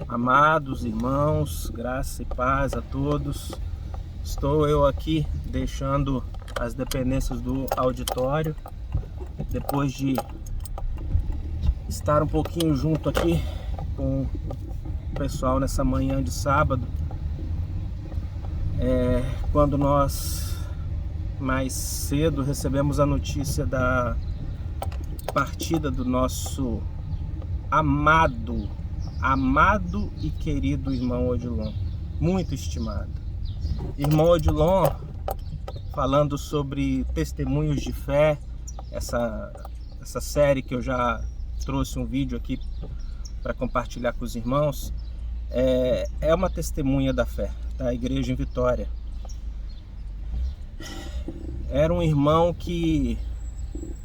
Amados irmãos, graça e paz a todos. Estou eu aqui deixando as dependências do auditório, depois de estar um pouquinho junto aqui com o pessoal nessa manhã de sábado, quando nós mais cedo recebemos a notícia da partida do nosso amado e querido irmão Odilon, muito estimado. Irmão Odilon, falando sobre testemunhos de fé, essa série que eu já trouxe um vídeo aqui para compartilhar com os irmãos, é uma testemunha da fé da Igreja em Vitória. Era um irmão que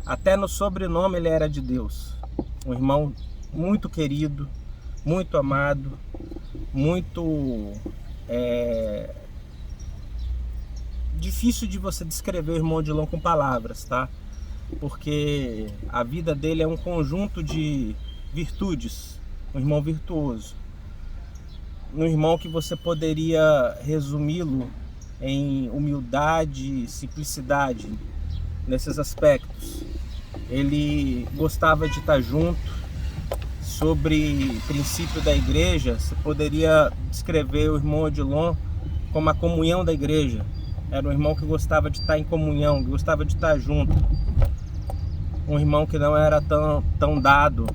até no sobrenome ele era de Deus, um irmão muito querido, muito amado, muito difícil de você descrever o irmão Odilon com palavras, tá? Porque a vida dele é um conjunto de virtudes, um irmão virtuoso, um irmão que você poderia resumi-lo em humildade, simplicidade nesses aspectos. Ele gostava de estar junto. Sobre princípio da igreja, você poderia descrever o irmão Odilon como a comunhão da igreja. Era um irmão que gostava de estar em comunhão, que gostava de estar junto. Um irmão que não era tão dado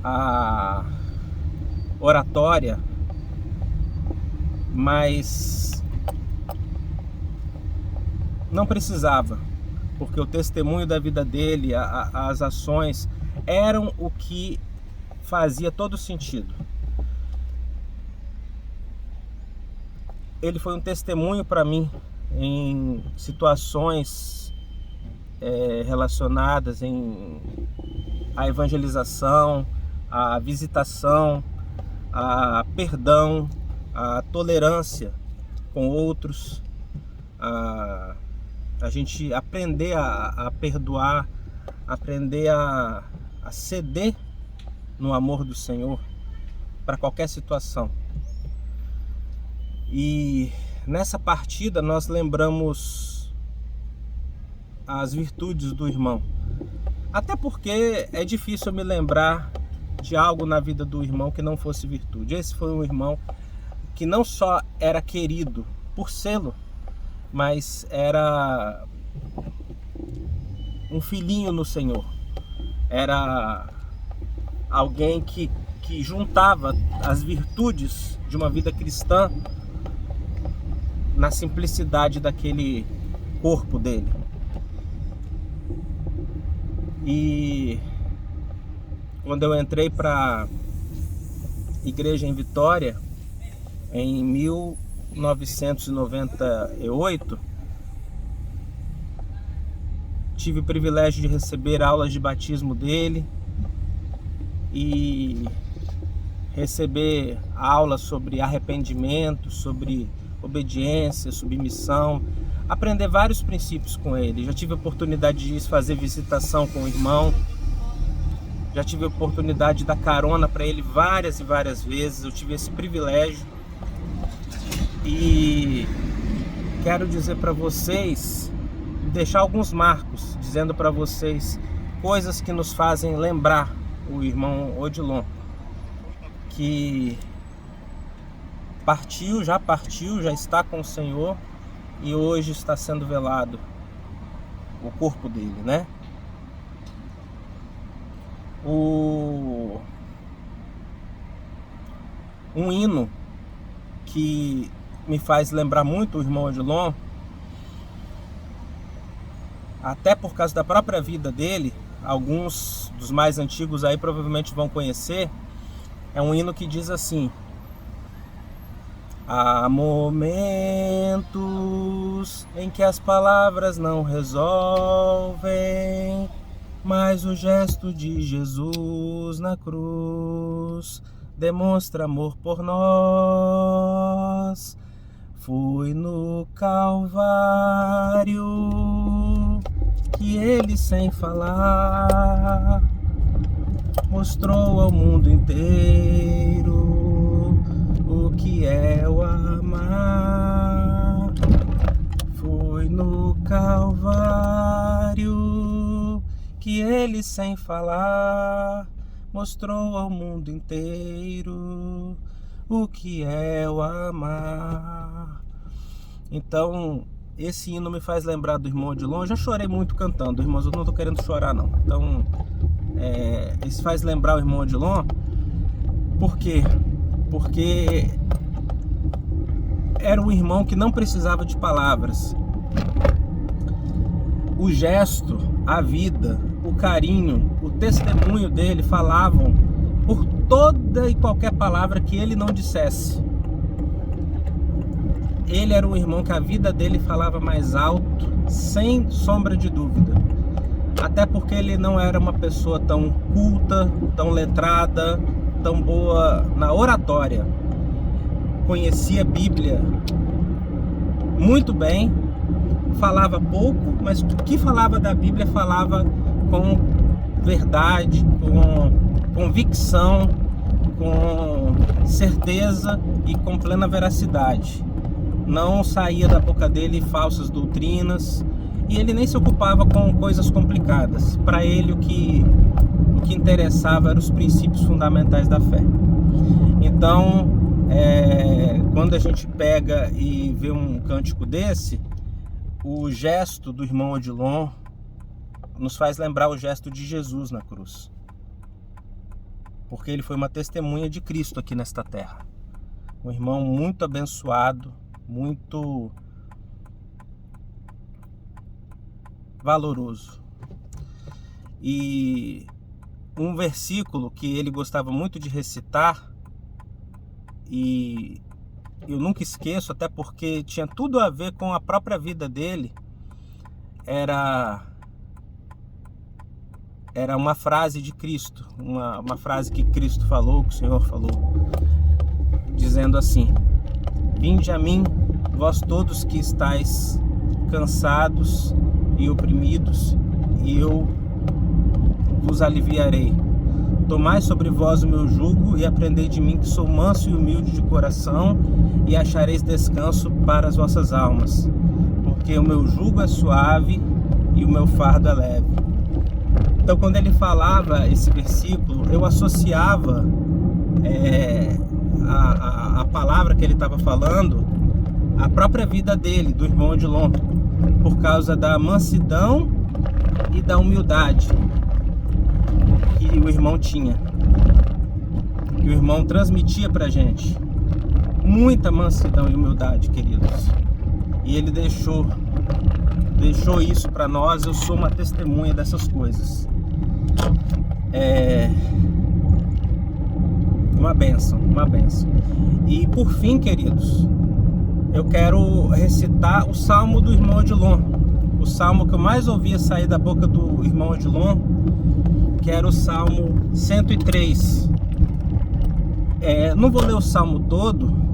à oratória, mas não precisava, porque o testemunho da vida dele, as ações, eram o que fazia todo sentido. Ele foi um testemunho para mim em situações relacionadas à evangelização, à visitação, a perdão, a tolerância com outros, a gente aprender a perdoar, aprender a ceder no amor do Senhor para qualquer situação. E nessa partida nós lembramos as virtudes do irmão. Até porque é difícil eu me lembrar de algo na vida do irmão que não fosse virtude. Esse foi um irmão que não só era querido por sê-lo, mas era um filhinho no Senhor. Era alguém que juntava as virtudes de uma vida cristã na simplicidade daquele corpo dele. E quando eu entrei para a igreja em Vitória, em 1998, tive o privilégio de receber aulas de batismo dele e receber aulas sobre arrependimento, sobre obediência, submissão, aprender vários princípios com ele. Já tive a oportunidade de fazer visitação com o irmão, já tive a oportunidade de dar carona para ele várias e várias vezes. Eu tive esse privilégio e quero dizer para vocês, deixar alguns marcos, dizendo para vocês coisas que nos fazem lembrar o irmão Odilon, que já está com o Senhor e hoje está sendo velado o corpo dele, né? Um hino que me faz lembrar muito o irmão Odilon, até por causa da própria vida dele, alguns dos mais antigos aí provavelmente vão conhecer. É um hino que diz assim: há momentos em que as palavras não resolvem, mas o gesto de Jesus na cruz demonstra amor por nós. Foi no Calvário que ele, sem falar, mostrou ao mundo inteiro sem falar, mostrou ao mundo inteiro o que é o amar. Então, esse hino me faz lembrar do Irmão Odilon. Eu já chorei muito cantando, irmãos, eu não tô querendo chorar não. Então, isso faz lembrar o Irmão Odilon. Por quê? Porque era um irmão que não precisava de palavras. O gesto, a vida, o carinho, o testemunho dele falavam por toda e qualquer palavra que ele não dissesse. Ele era um irmão que a vida dele falava mais alto, sem sombra de dúvida. Até porque ele não era uma pessoa tão culta, tão letrada, tão boa na oratória. Conhecia a Bíblia muito bem, falava pouco, mas o que falava da Bíblia falava com verdade, com convicção, com certeza e com plena veracidade. Não saía da boca dele falsas doutrinas, e ele nem se ocupava com coisas complicadas. Para ele o que interessava eram os princípios fundamentais da fé. Então, quando a gente pega e vê um cântico desse, o gesto do irmão Odilon nos faz lembrar o gesto de Jesus na cruz, porque ele foi uma testemunha de Cristo aqui nesta terra. Um irmão muito abençoado, muito valoroso. E um versículo que ele gostava muito de recitar, e eu nunca esqueço, até porque tinha tudo a ver com a própria vida dele, era uma frase de Cristo, uma frase que Cristo falou, que o Senhor falou, dizendo assim: vinde a mim, vós todos que estáis cansados e oprimidos, e eu vos aliviarei. Tomai sobre vós o meu jugo e aprendei de mim, que sou manso e humilde de coração, e achareis descanso para as vossas almas, porque o meu jugo é suave e o meu fardo é leve. Então, quando ele falava esse versículo, eu associava a palavra que ele estava falando à própria vida dele, do irmão Odilon, por causa da mansidão e da humildade que o irmão tinha, que o irmão transmitia pra gente. Muita mansidão e humildade, queridos. E ele deixou isso pra nós. Eu sou uma testemunha dessas coisas. Uma bênção. E por fim, queridos, eu quero recitar o salmo do irmão Odilon, o salmo que eu mais ouvia sair da boca do irmão Odilon, que era o Salmo 103. Não vou ler o salmo todo.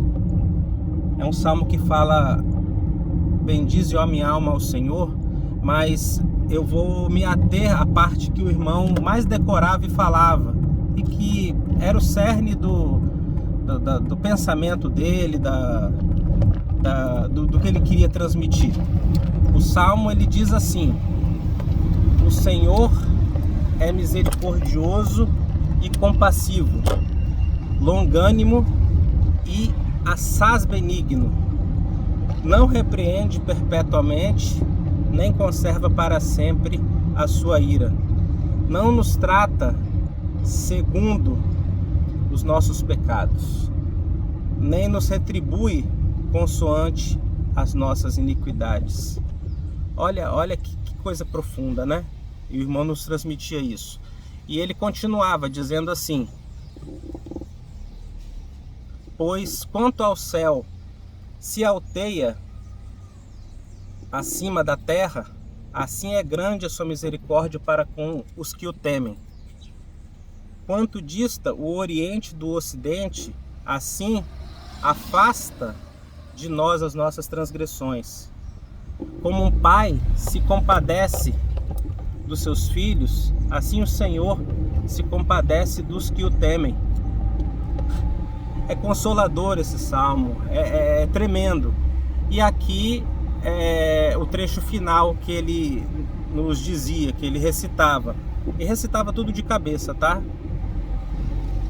É um salmo que fala: bendize, ó minha alma, ao Senhor. Mas eu vou me ater à parte que o irmão mais decorava e falava, e que era o cerne do pensamento dele, do que ele queria transmitir. O salmo, ele diz assim: o Senhor é misericordioso e compassivo, longânimo e assaz benigno, não repreende perpetuamente, nem conserva para sempre a sua ira, não nos trata segundo os nossos pecados, nem nos retribui consoante as nossas iniquidades. Olha que coisa profunda, né? E o irmão nos transmitia isso. E ele continuava dizendo assim: pois quanto ao céu se alteia acima da terra, assim é grande a sua misericórdia para com os que o temem. Quanto dista o Oriente do Ocidente, assim afasta de nós as nossas transgressões. Como um pai se compadece dos seus filhos, assim o Senhor se compadece dos que o temem. É consolador esse salmo, é tremendo. E aqui é o trecho final que ele nos dizia, que ele recitava: E recitava tudo de cabeça, tá?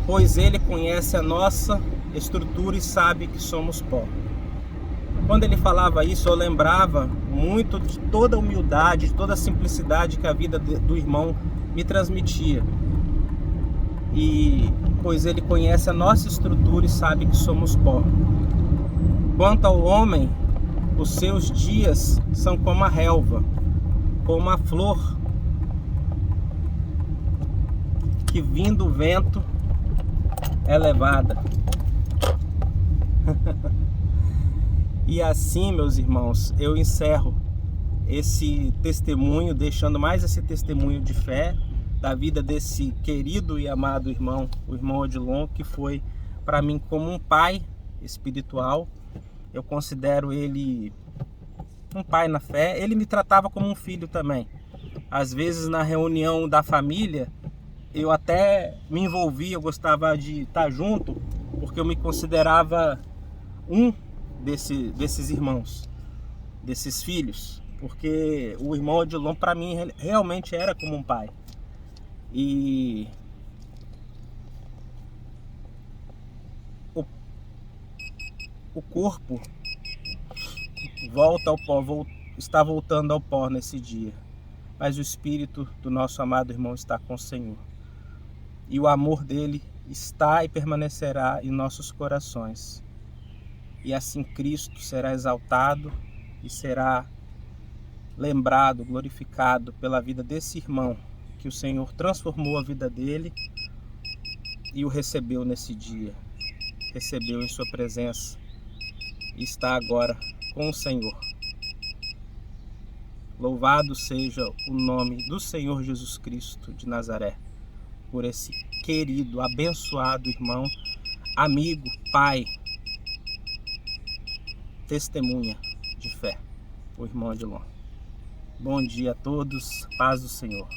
Pois ele conhece a nossa estrutura e sabe que somos pó. Quando ele falava isso, eu lembrava muito de toda a humildade, de toda a simplicidade que a vida do irmão me transmitia. E pois ele conhece a nossa estrutura e sabe que somos pó. Quanto ao homem, os seus dias são como a relva, como a flor que vindo o vento é levada. E assim, meus irmãos, eu encerro esse testemunho, deixando mais esse testemunho de fé da vida desse querido e amado irmão, o irmão Odilon, que foi para mim como um pai espiritual. Eu considero ele um pai na fé. Ele me tratava como um filho também. Às vezes na reunião da família, eu até me envolvia, eu gostava de estar junto, porque eu me considerava um desses irmãos, desses filhos, porque o irmão Odilon para mim realmente era como um pai. E o corpo volta ao pó, está voltando ao pó nesse dia, mas o espírito do nosso amado irmão está com o Senhor, e o amor dele está e permanecerá em nossos corações. E assim Cristo será exaltado e será lembrado, glorificado pela vida desse irmão, que o Senhor transformou a vida dele e o recebeu nesse dia, recebeu em sua presença e está agora com o Senhor. Louvado seja o nome do Senhor Jesus Cristo de Nazaré, por esse querido, abençoado irmão, amigo, pai, testemunha de fé, o irmão Odilon. Bom dia a todos, paz do Senhor.